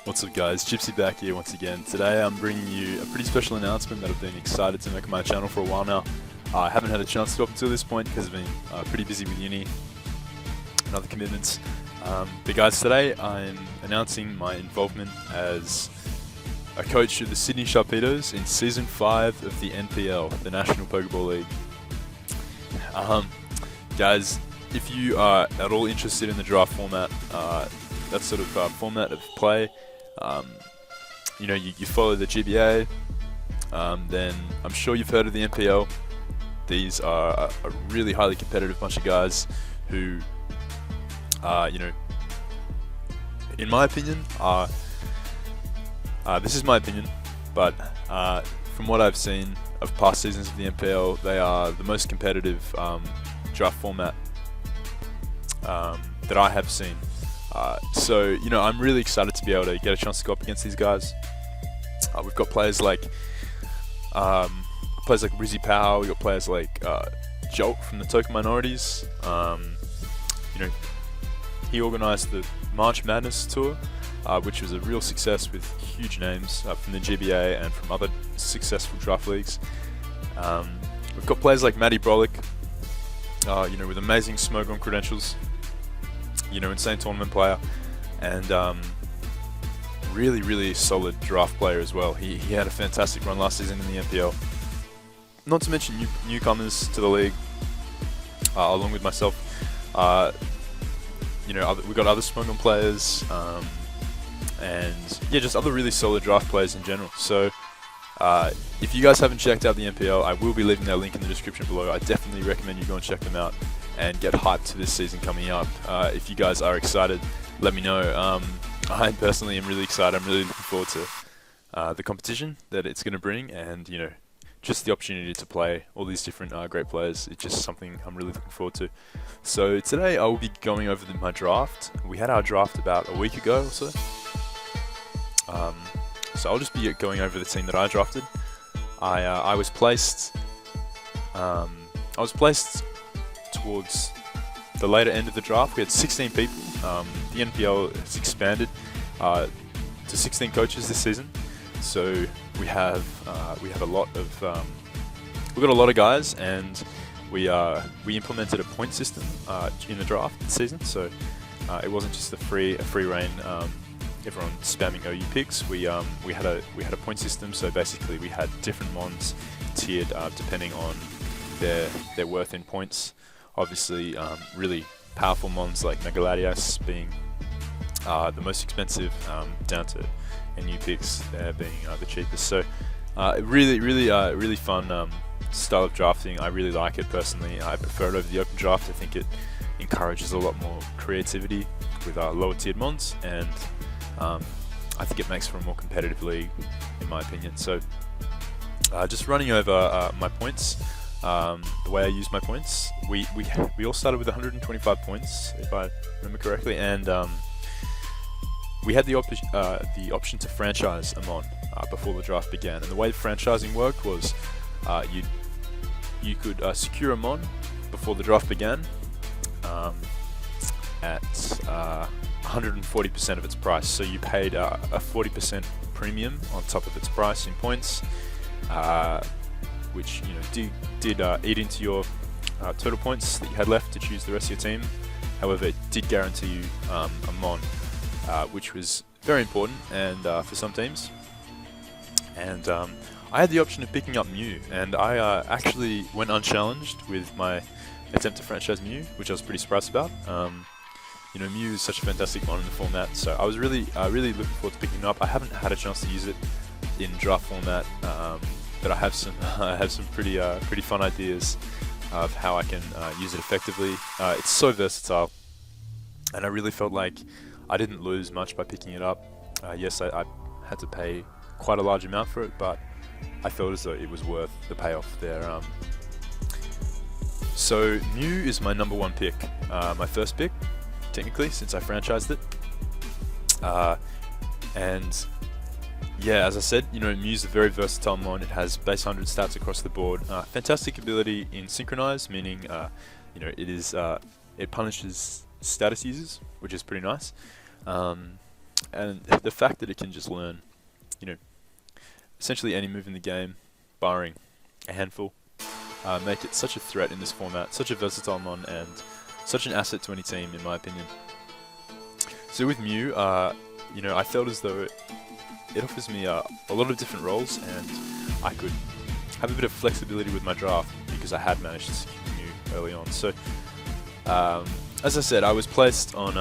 What's up guys, Gypsy back here once again. Today I'm bringing you a pretty special announcement that I've been excited to make on my channel for a while now. I haven't had a chance to up until this point because I've been pretty busy with uni and other commitments. But guys, today I'm announcing my involvement as a coach of the Sydney Sharpedos in Season 5 of the NPL, the National Pokeball League. Guys, if you are at all interested in the draft format, that sort of format of play, you know, you follow the GBA, then I'm sure you've heard of the NPL. These are a really highly competitive bunch of guys who, you know, in my opinion, this is my opinion, but from what I've seen of past seasons of the NPL, they are the most competitive draft format that I have seen. So, you know, I'm really excited to be able to get a chance to go up against these guys. We've got players like Weavile, we've got players like Jolt from the Token Minorities. You know, he organised the March Madness tour, which was a real success with huge names from the GBA and from other successful draft leagues. We've got players like Matty Brolick, you know, with amazing Smogon credentials. You know, insane tournament player, and really solid draft player as well. He had a fantastic run last season in the NPL. Not to mention newcomers to the league, along with myself. You know, we've got other Smogon players, and yeah, just other really solid draft players in general. So, if you guys haven't checked out the NPL, I will be leaving that link in the description below. I definitely recommend you go and check them out and get hyped to this season coming up. If you guys are excited, let me know. I personally am really excited. I'm really looking forward to the competition that it's going to bring, and you know, just the opportunity to play all these different great players. It's just something I'm really looking forward to. So today I will be going over my draft. We had our draft about a week ago or so. So I'll just be going over the team that I drafted. I was placed towards the later end of the draft. We had 16 people. The NPL has expanded to 16 coaches this season, so we have a lot of we've got a lot of guys, and we implemented a point system in the draft this season. So it wasn't just a free reign. Everyone spamming OU picks. We had a point system. So basically, we had different mons tiered depending on their worth in points. Obviously, really powerful mons like Megaladias being the most expensive, down to NU picks there being the cheapest. So really fun style of drafting. I really like it personally. I prefer it over the open draft. I think it encourages a lot more creativity with lower tiered mons, and I think it makes for a more competitive league, in my opinion. So just running over my points. The way I use my points, we all started with 125 points, if I remember correctly, and we had the option to franchise a mon before the draft began. And the way franchising worked was you could secure a mon before the draft began at 140% of its price. So you paid a 40% premium on top of its price in points, which, you know, did eat into your total points that you had left to choose the rest of your team. However, it did guarantee you a mon, which was very important and for some teams. And I had the option of picking up Mew, and I actually went unchallenged with my attempt to franchise Mew, which I was pretty surprised about. You know, Mew is such a fantastic mon in the format, so I was really looking forward to picking it up. I haven't had a chance to use it in draft format. But I have some pretty fun ideas of how I can use it effectively. It's so versatile, and I really felt like I didn't lose much by picking it up. Yes, I had to pay quite a large amount for it, but I felt as though it was worth the payoff there. So Mew is my #1 pick, my first pick, technically, since I franchised it, and yeah, as I said, you know, Mew's a very versatile mon. It has base 100 stats across the board. Fantastic ability in Synchronize, meaning, you know, it punishes status users, which is pretty nice. And the fact that it can just learn, essentially any move in the game, barring a handful, make it such a threat in this format, such a versatile mon, and such an asset to any team, in my opinion. So with Mew, I felt as though it offers me a lot of different roles, and I could have a bit of flexibility with my draft because I had managed to secure Mew early on. So, as I said, I was placed on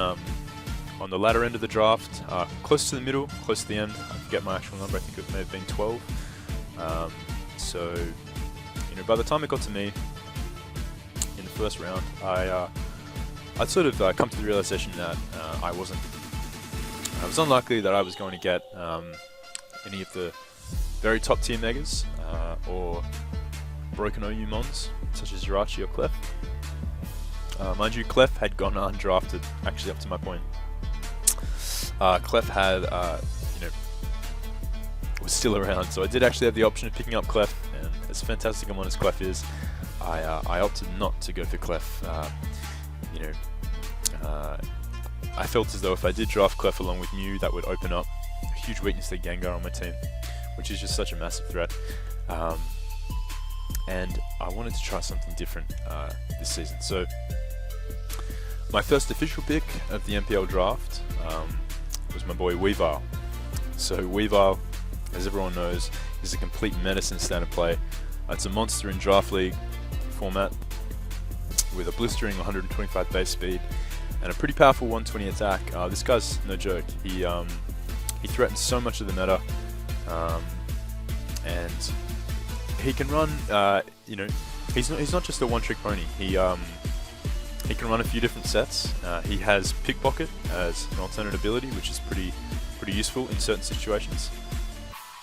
the latter end of the draft, close to the middle, close to the end. I forget my actual number. I think it may have been 12. So, by the time it got to me in the first round, I'd sort of come to the realization that it was unlikely that I was going to get any of the very top tier megas or broken OU mons such as Jirachi or Clef. Mind you, Clef had gone undrafted actually up to my point. Clef had was still around, so I did actually have the option of picking up Clef, and as fantastic a mon as Clef is, I opted not to go for Clef. I felt as though if I did draft Clef along with Mew, that would open up a huge weakness to Gengar on my team, which is just such a massive threat. And I wanted to try something different this season. So my first official pick of the Npl draft was my boy Weavile. So Weavile, as everyone knows, is a complete medicine standard play. It's a monster in draft league format with a blistering 125 base speed and a pretty powerful 120 attack. This guy's no joke. He threatens so much of the meta, and he can run. He's not just a one-trick pony. He can run a few different sets. He has Pickpocket as an alternate ability, which is pretty useful in certain situations.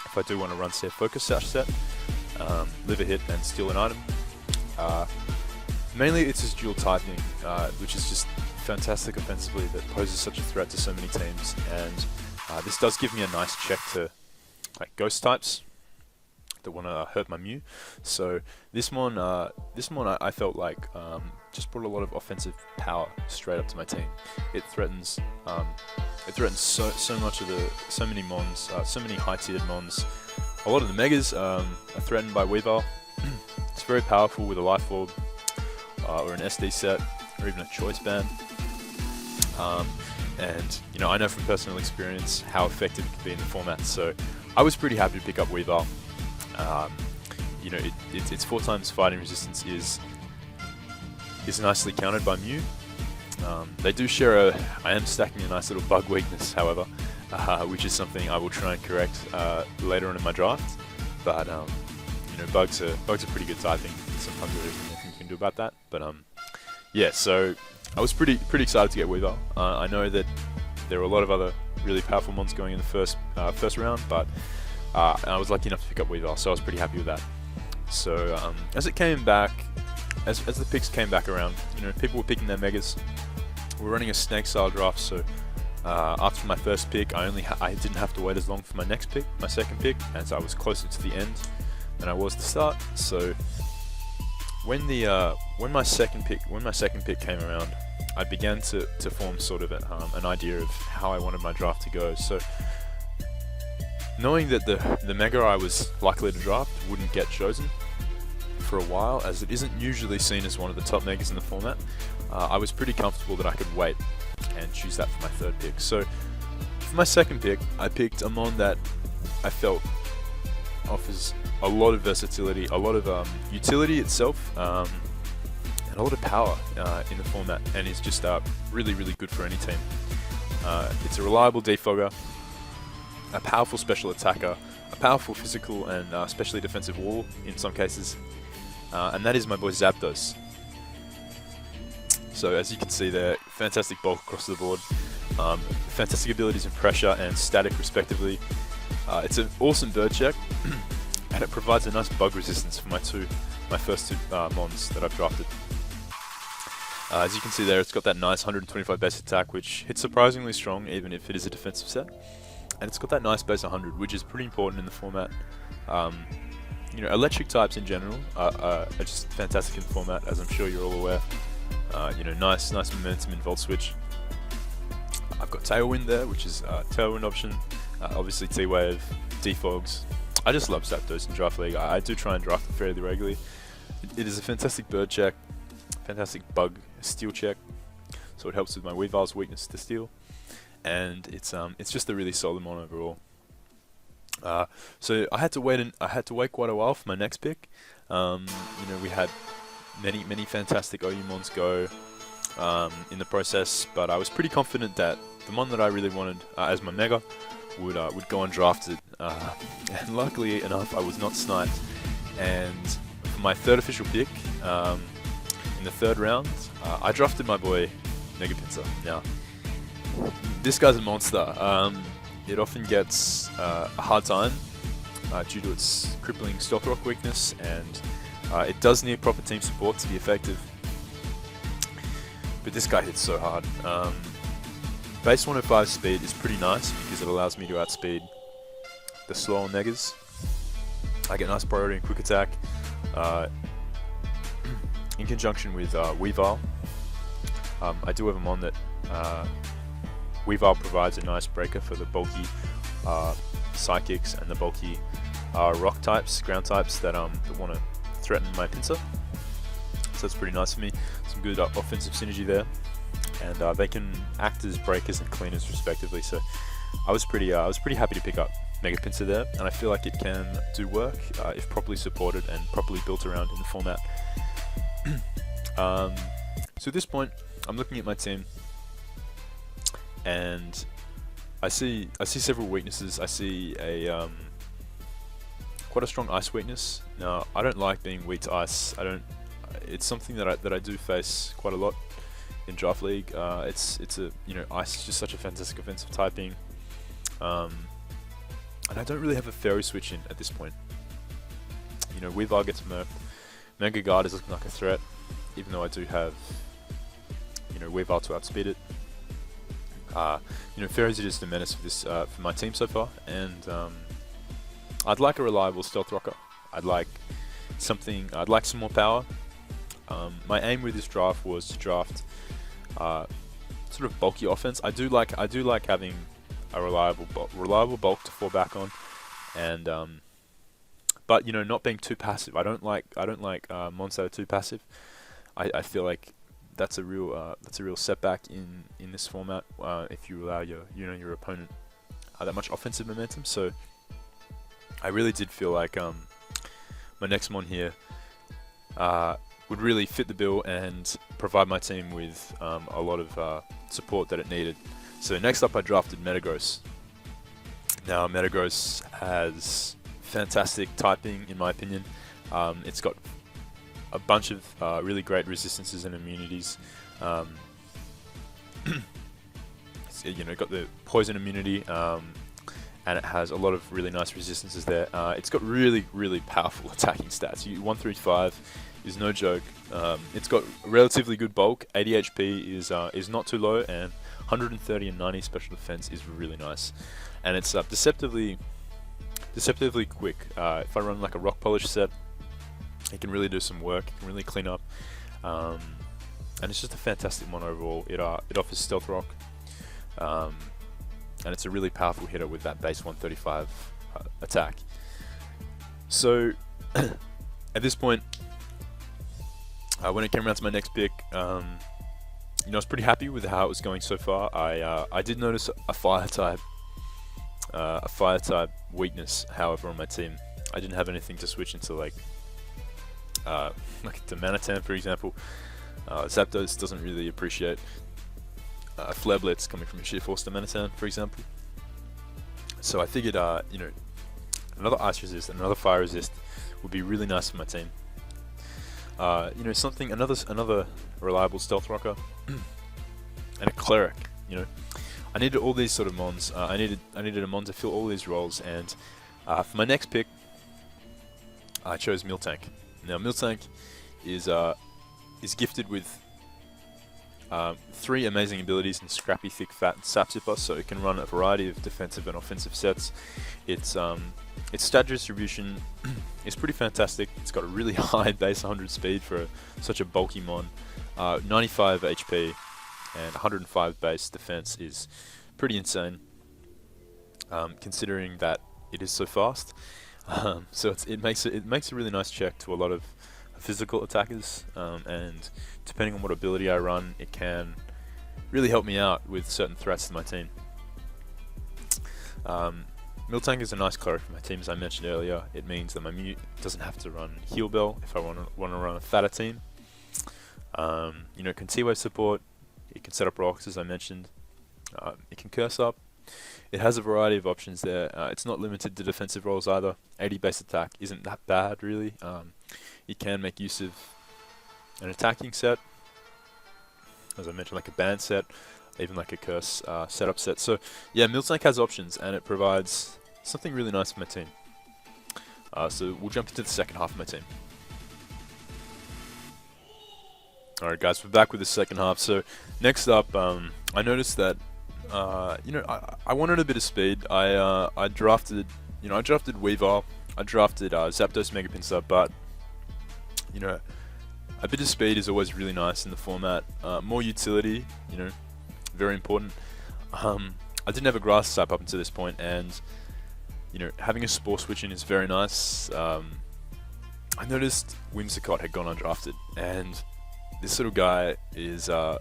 If I do want to run, say, a Focus Sash set, live a hit and steal an item. Mainly it's his dual typing, which is just fantastic offensively, that poses such a threat to so many teams, and this does give me a nice check to ghost types that want to hurt my Mew. So this mon I felt like just brought a lot of offensive power straight up to my team. It threatens so much of so many mons, so many high tiered mons. A lot of the megas are threatened by Weavile. It's very powerful with a Life Orb or an SD set or even a Choice Band. And I know from personal experience how effective it can be in the format, so I was pretty happy to pick up Weavile. Its 4 times fighting resistance is nicely countered by Mew. They do share I am stacking a nice little bug weakness, however, which is something I will try and correct later on in my draft. But bugs are pretty good typing. Sometimes there isn't anything you can do about that. But yeah, so I was pretty excited to get Weavile. I know that there were a lot of other really powerful mons going in the first round, but I was lucky enough to pick up Weavile, so I was pretty happy with that. So as it came back, as the picks came back around, people were picking their megas. We're running a snake style draft, so after my first pick, I didn't have to wait as long for my next pick, my second pick, as I was closer to the end than I was the start. So when my second pick came around, I began to form sort of an idea of how I wanted my draft to go. So knowing that the mega I was likely to draft wouldn't get chosen for a while, as it isn't usually seen as one of the top megas in the format, I was pretty comfortable that I could wait and choose that for my third pick. So for my second pick, I picked a mon that I felt offers a lot of versatility, a lot of utility itself, and a lot of power in the format, and is just really good for any team. It's a reliable defogger, a powerful special attacker, a powerful physical and especially defensive wall in some cases, and that is my boy Zapdos. So as you can see there, fantastic bulk across the board, fantastic abilities in pressure and static respectively. It's an awesome bird check, and it provides a nice bug resistance for my first two mons that I've drafted. As you can see there, it's got that nice 125 base attack, which hits surprisingly strong even if it is a defensive set. And it's got that nice base 100, which is pretty important in the format. Electric types in general are just fantastic in the format, as I'm sure you're all aware. Nice momentum in Volt Switch. I've got Tailwind there, which is Tailwind option. Obviously T-Wave, Defogs. I just love Zapdos in Draft League. I do try and draft it fairly regularly. It is a fantastic bird check, fantastic bug steel check, so it helps with my Weavile's weakness to steel, and it's just a really solid mon overall. So I had to wait quite a while for my next pick. You know, we had many fantastic OU mons go in the process, but I was pretty confident that the mon that I really wanted as my mega would go undrafted, and luckily enough I was not sniped, and for my third official pick in the third round I drafted my boy Mega Pinsir. Now this guy's a monster. It often gets a hard time due to its crippling Stealth Rock weakness, and it does need proper team support to be effective, but this guy hits so hard. Base 105 speed is pretty nice because it allows me to outspeed the slower Megas. I get nice priority and quick attack in conjunction with Weavile. I do have a mon that Weavile provides a nice breaker for the bulky Psychics and the bulky rock types, ground types that want to threaten my Pinsir. So that's pretty nice for me. Some good offensive synergy there, and they can act as breakers and cleaners respectively. So I was pretty happy to pick up Mega Pinsir there, and I feel like it can do work if properly supported and properly built around in the format. So at this point, I'm looking at my team, and I see several weaknesses. I see a quite a strong ice weakness. Now I don't like being weak to ice. It's something that I do face quite a lot in Draft League. It's a, you know, ice is just such a fantastic offensive typing, and I don't really have a fairy switch in at this point. You know, Weavile gets murked. Mega Guard is looking like a threat, even though I do have, you know, Weavile to outspeed it. You know, fairies are just a menace for this for my team so far, and I'd like a reliable stealth rocker. I'd like some more power. My aim with this draft was to draft sort of bulky offense. I do like having a reliable bulk to fall back on, and but you know, not being too passive. I don't like mons that are too passive. I feel like that's a real setback in this format if you allow your opponent that much offensive momentum. So I really did feel like my next mon here would really fit the bill and provide my team with a lot of support that it needed. So next up I drafted Metagross. Now Metagross has fantastic typing in my opinion. It's got a bunch of really great resistances and immunities. It's, you know, got the poison immunity, and it has a lot of really nice resistances there. It's got really powerful attacking stats. 1 through 5 is no joke. It's got relatively good bulk. 80 HP is not too low, and 130 and 90 special defense is really nice. And it's deceptively quick. If I run like a rock polish set, it can really do some work. It can really clean up, and it's just a fantastic mon overall. It offers stealth rock, and it's a really powerful hitter with that base 135 attack. So at this point, when it came around to my next pick, you know, I was pretty happy with how it was going so far. I did notice a fire type weakness, however, on my team. I didn't have anything to switch into like the Manatan, for example. Zapdos doesn't really appreciate Flare Blitz coming from a Sheer Force to Manatan, for example. So I figured, you know, another Ice Resist and another Fire Resist would be really nice for my team. You know, another reliable Stealth Rocker and a Cleric. You know, I needed all these sort of mons. I needed a mon to fill all these roles, and for my next pick, I chose Miltank. Now Miltank is gifted with 3 amazing abilities in Scrappy, Thick, Fat, and Sap Zipper, so it can run a variety of defensive and offensive sets. Its stat distribution is pretty fantastic. It's got a really high base 100 speed for such a bulky mon, 95 HP, and 105 base defense is pretty insane, considering that it is so fast. So it makes a really nice check to a lot of physical attackers, and depending on what ability I run, it can really help me out with certain threats to my team. Miltank is a nice cleric for my team, as I mentioned earlier. It means that my mute doesn't have to run heal bell if I want to run a fatter team. You know, it can T-wave support. It can set up rocks, as I mentioned. It can curse up. It has a variety of options there. It's not limited to defensive roles either. 80 base attack isn't that bad, really. It can make use of an attacking set, as I mentioned, like a band set, even like a curse setup set. So yeah, Miltank has options, and it provides something really nice for my team. So we'll jump into the second half of my team. Alright guys, we're back with the second half. So next up, I noticed that you know, I wanted a bit of speed. I drafted Weavile, I drafted Zapdos Mega Pinsir, but you know, a bit of speed is always really nice in the format. More utility, you know, very important. I didn't have a grass type up until this point, and you know, having a Spore switch in is very nice. I noticed Whimsicott had gone undrafted, and this little guy is a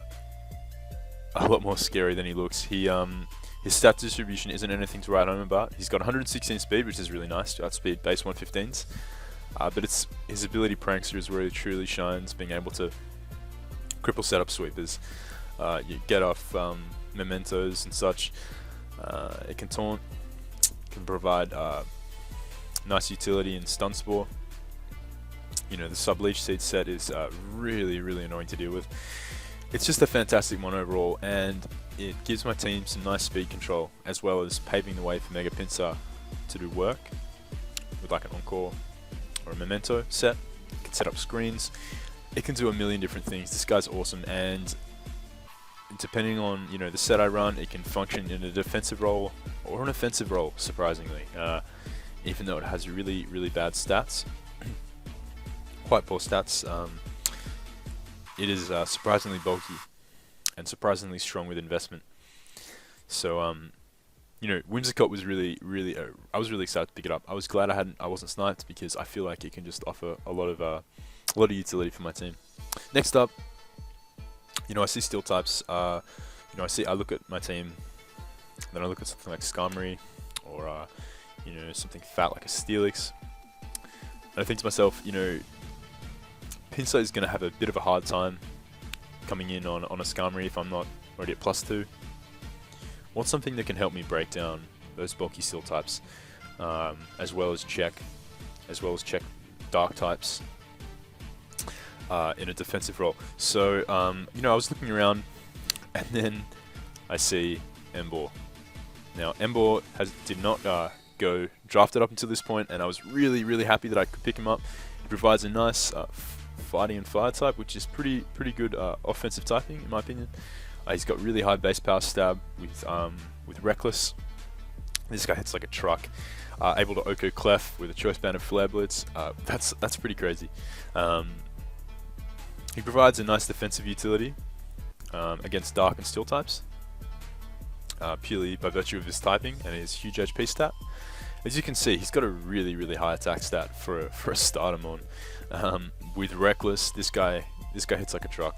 lot more scary than he looks. His stat distribution isn't anything to write home about. He's got 116 speed, which is really nice to outspeed base 115s. But it's his ability Prankster is where he truly shines, being able to cripple setup sweepers. You get off mementos and such. It can taunt, can provide nice utility in stun spore. You know, the sub leech seed set is really annoying to deal with. It's just a fantastic mon overall, and it gives my team some nice speed control, as well as paving the way for Mega Pinsir to do work with like an Encore or a Memento set. It can set up screens. It can do a million different things. This guy's awesome, and depending on, you know, the set I run, it can function in a defensive role or an offensive role, surprisingly. Even though it has really bad stats, quite poor stats. It is surprisingly bulky and surprisingly strong with investment. So, you know, Whimsicott was I was really excited to pick it up. I was glad I wasn't sniped, because I feel like it can just offer a lot of utility for my team. Next up, you know, I see steel types. You know, I look at my team, then I look at something like Skarmory, or you know, something fat like a Steelix, and I think to myself, you know, Pinsir is going to have a bit of a hard time coming in on a Skarmory if I'm not already at +2. Want something that can help me break down those bulky steel types, as well as check dark types in a defensive role. So you know, I was looking around, and then I see Emboar. Now Emboar did not go drafted up until this point, and I was really happy that I could pick him up. He provides a nice fighting and fire type, which is pretty good offensive typing in my opinion. He's got really high base power stab with Reckless. This guy hits like a truck. Able to Oko Clef with a choice band of Flare Blitz. That's pretty crazy. He provides a nice defensive utility against dark and steel types, purely by virtue of his typing and his huge HP stat. As you can see, he's got a really high attack stat for a starter mon. With Reckless, this guy hits like a truck.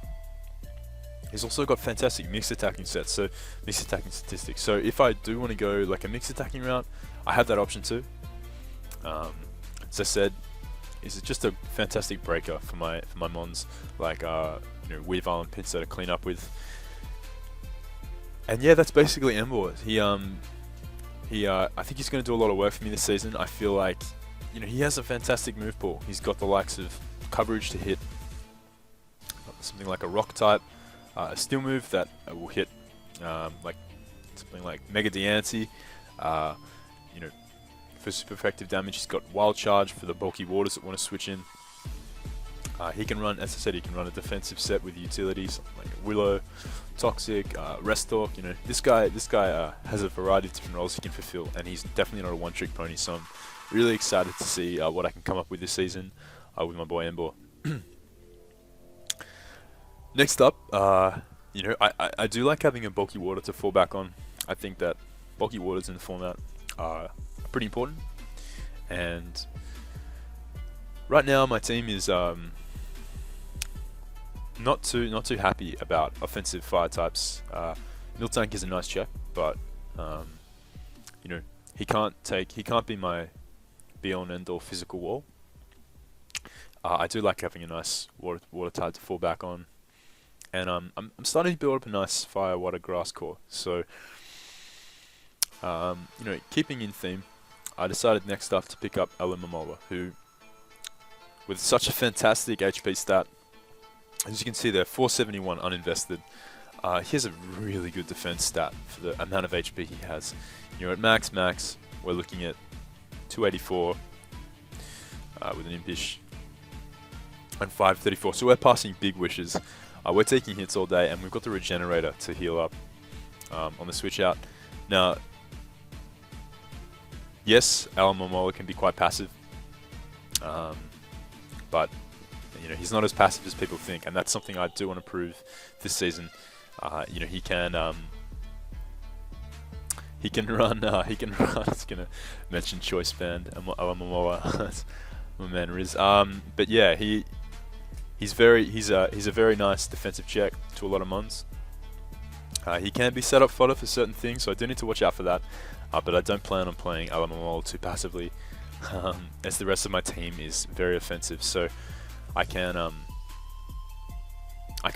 He's also got fantastic mixed attacking sets, so mixed attacking statistics. So if I do want to go like a mixed attacking route, I have that option too. As I said, is just a fantastic breaker for my mons, like you know, Weavile and Pinsir to clean up with. And yeah, that's basically Emboar. I think he's going to do a lot of work for me this season. I feel like, you know, he has a fantastic move pool. He's got the likes of coverage to hit something like a rock type, a steel move that will hit like something like Mega Diancie. You know, for super effective damage, he's got Wild Charge for the bulky waters that want to switch in. He can run, as I said, he can run a defensive set with utilities like Willow, Toxic, Restalk. You know, this guy has a variety of different roles he can fulfill, and he's definitely not a one-trick pony. So I'm really excited to see what I can come up with this season with my boy Emboar. Next up, You know, I do like having a bulky water to fall back on. I think that bulky waters in the format are pretty important. And right now my team is not too happy about offensive fire types. Miltank is a nice check, but you know, he can't be my be all and end all physical wall. I do like having a nice water type to fall back on, and I'm starting to build up a nice fire water grass core. So you know, keeping in theme, I decided next up to pick up Alomomola, who, with such a fantastic HP stat, as you can see there, 471 uninvested. He has a really good defense stat for the amount of HP he has. You know, at max, we're looking at 284 with an impish and 534. So we're passing big wishes. We're taking hits all day, and we've got the regenerator to heal up on the switch out. Now, yes, Alomomola can be quite passive, but you know, he's not as passive as people think, and that's something I do want to prove this season. You know, he can run. He can run. I was gonna mention Choice Band and Alomomola. My man Riz. But yeah, he's a very nice defensive check to a lot of mons. He can be set up fodder for certain things, so I do need to watch out for that. But I don't plan on playing Alomomola too passively, as the rest of my team is very offensive. So I can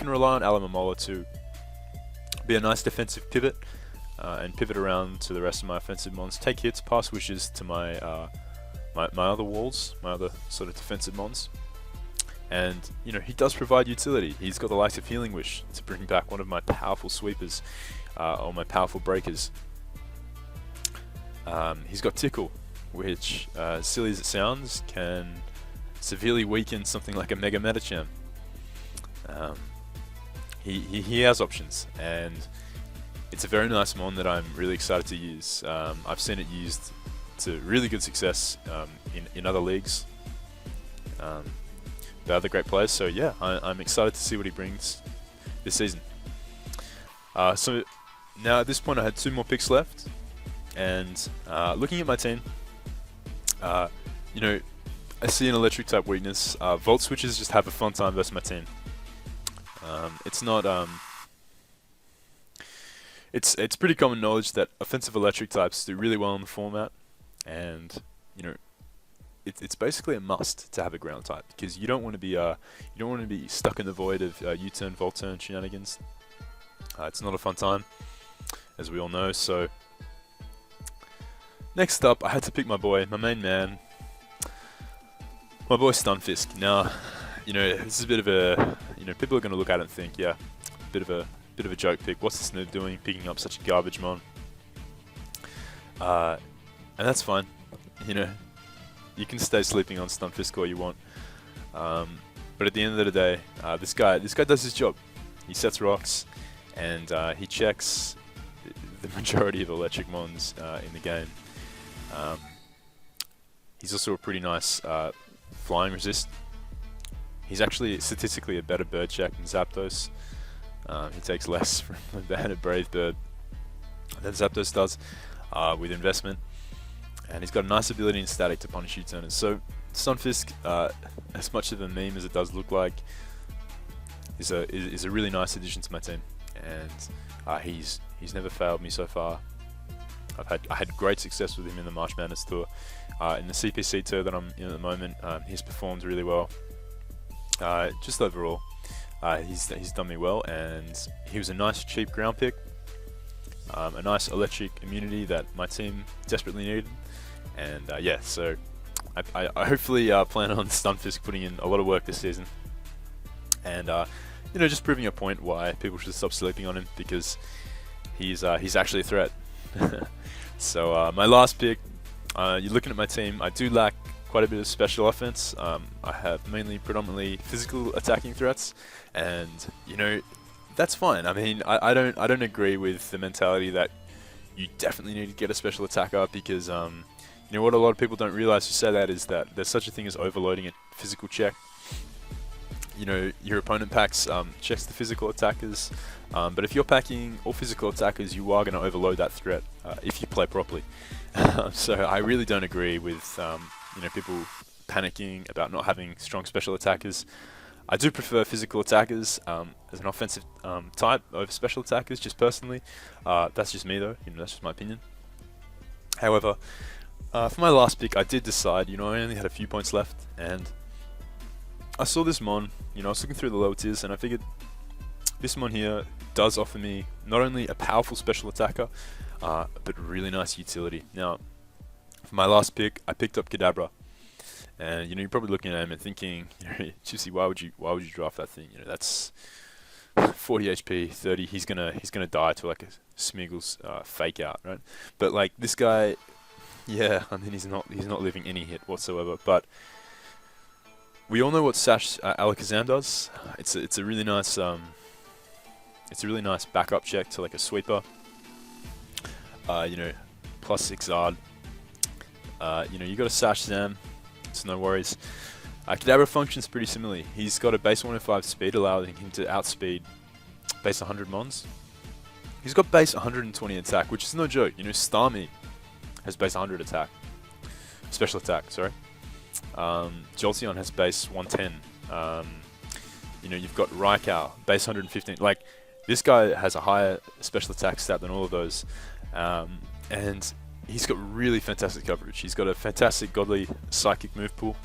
rely on Alomomola to be a nice defensive pivot, and pivot around to the rest of my offensive mons. Take hits, pass wishes to my my other walls, my other sort of defensive mons. And you know, he does provide utility. He's got the likes of Healing Wish to bring back one of my powerful sweepers, or my powerful breakers. He's got Tickle, which, as silly as it sounds, can severely weaken something like a Mega Metacham. He has options, and it's a very nice mon that I'm really excited to use. I've seen it used to really good success in other leagues, by other great players. So yeah, I'm excited to see what he brings this season. So now at this point I had 2 more picks left, and looking at my team, you know, I see an electric type weakness. Volt switches just have a fun time versus my team. It's not it's pretty common knowledge that offensive electric types do really well in the format, and you know, it's basically a must to have a ground type, because you don't want to be stuck in the void of U-turn, Volt turn shenanigans. It's not a fun time, as we all know. So next up, I had to pick my boy, my main man, my boy Stunfisk. Now, you know, this is a bit of a, you know, people are going to look at it and think, yeah, bit of a joke pick. What's this noob doing, picking up such a garbage mon? And that's fine. You know, you can stay sleeping on Stunfisk all you want. But at the end of the day, this guy does his job. He sets rocks, and he checks the majority of electric mons in the game. He's also a pretty nice flying resist. He's actually statistically a better bird check than Zapdos. He takes less from the banded brave bird than Zapdos does with investment, and he's got a nice ability in static to punish U-turners. So Stunfisk, as much of a meme as it does look like, is a really nice addition to my team, and he's never failed me so far. I had great success with him in the March Madness tour. In the CPC tour that I'm in at the moment, he's performed really well. Just overall, he's done me well, and he was a nice cheap ground pick, a nice electric immunity that my team desperately needed, and yeah, so I hopefully plan on Stunfisk putting in a lot of work this season, and you know, just proving a point why people should stop sleeping on him, because he's actually a threat. So my last pick, you're looking at my team. I do lack quite a bit of special offense. I have predominantly physical attacking threats, and you know, that's fine. I mean, I don't agree with the mentality that you definitely need to get a special attacker, because you know, what a lot of people don't realize who say that is that there's such a thing as overloading a physical check. you know, your opponent packs checks the physical attackers, but if you're packing all physical attackers, you are going to overload that threat if you play properly. So I really don't agree with you know, people panicking about not having strong special attackers. I do prefer physical attackers as an offensive type over special attackers, just personally. That's just me though, you know, that's just my opinion. However, for my last pick, I did decide, you know, I only had a few points left, and I saw this mon, you know, I was looking through the lower tiers, and I figured this mon here does offer me not only a powerful special attacker, but really nice utility. Now, for my last pick, I picked up Kadabra, and you know, you're probably looking at him and thinking, you know, Chissy, why would you draft that thing? You know, that's 40 HP, 30. He's gonna die to like a Smeagol's fake out, right? But like this guy, yeah, I mean, he's not leaving any hit whatsoever. But we all know what Sash Alakazam does. It's a really nice backup check to like a sweeper. You know, +6 Zard. You know, you got a Sash Zam, it's no worries. Kadabra functions pretty similarly. He's got a base 105 speed, allowing him to outspeed base 100 mons. He's got base 120 attack, which is no joke. You know, Starmie has base 100 attack, special attack. Sorry. Jolteon has base 110. You know, you've got Raikou, base 115. Like, this guy has a higher special attack stat than all of those, and he's got really fantastic coverage. He's got a fantastic godly psychic move pool,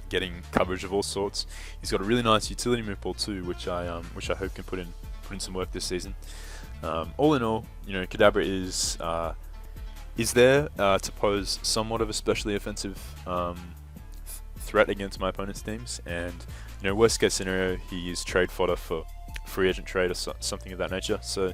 getting coverage of all sorts. He's got a really nice utility move pool too, which I hope can put in some work this season. All in all, you know, Kadabra is there to pose somewhat of a specially offensive threat against my opponent's teams, and you know, worst case scenario, he is trade fodder for free agent trade or something of that nature. So,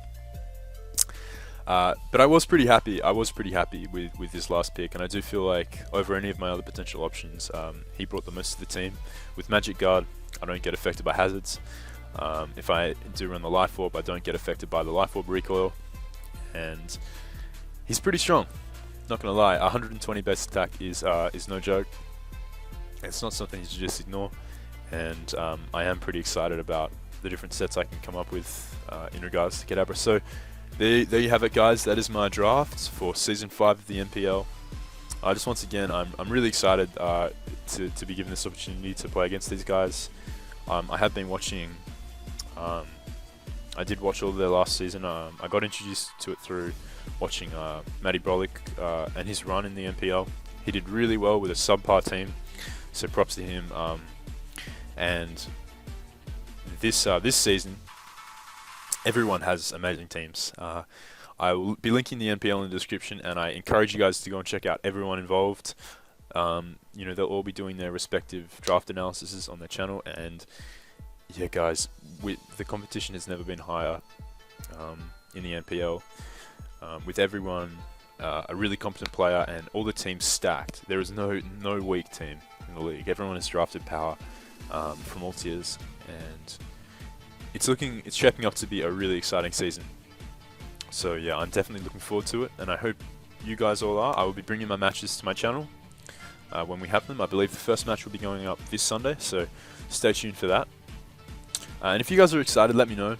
but I was pretty happy. With this last pick, and I do feel like over any of my other potential options, he brought the most to the team. With Magic Guard, I don't get affected by hazards. If I do run the Life Orb, I don't get affected by the Life Orb recoil, and he's pretty strong. Not gonna lie, 120 base attack is no joke. It's not something you should just ignore, and I am pretty excited about the different sets I can come up with in regards to Kadabra. So there you have it, guys. That is my draft for Season 5 of the NPL. Just once again, I'm really excited to be given this opportunity to play against these guys. I have been watching. I did watch all of their last season. I got introduced to it through watching Matty Brolick and his run in the NPL. He did really well with a subpar team, so props to him. And this season, everyone has amazing teams. I will be linking the NPL in the description, and I encourage you guys to go and check out everyone involved. You know, they'll all be doing their respective draft analyses on their channel, and yeah, guys, the competition has never been higher in the NPL. With everyone a really competent player and all the teams stacked, there is no weak team in the league. Everyone has drafted power from all tiers, and it's shaping up to be a really exciting season. So yeah, I'm definitely looking forward to it, and I hope you guys all are. I will be bringing my matches to my channel when we have them. I believe the first match will be going up this Sunday, so stay tuned for that. And if you guys are excited, let me know.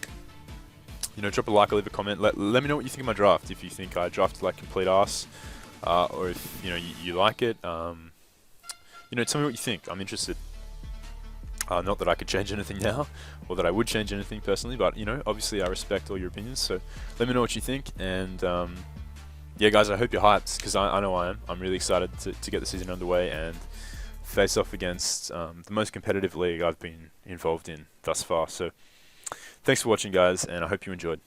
You know, drop a like or leave a comment. Let me know what you think of my draft. If you think I drafted like complete ass, or if you know you like it. You know, tell me what you think. I'm interested. Not that I could change anything now, or that I would change anything personally, but you know, obviously I respect all your opinions. So let me know what you think. And yeah, guys, I hope you're hyped, because I know I am. I'm really excited to get the season underway and face off against the most competitive league I've been involved in thus far. So thanks for watching, guys, and I hope you enjoyed.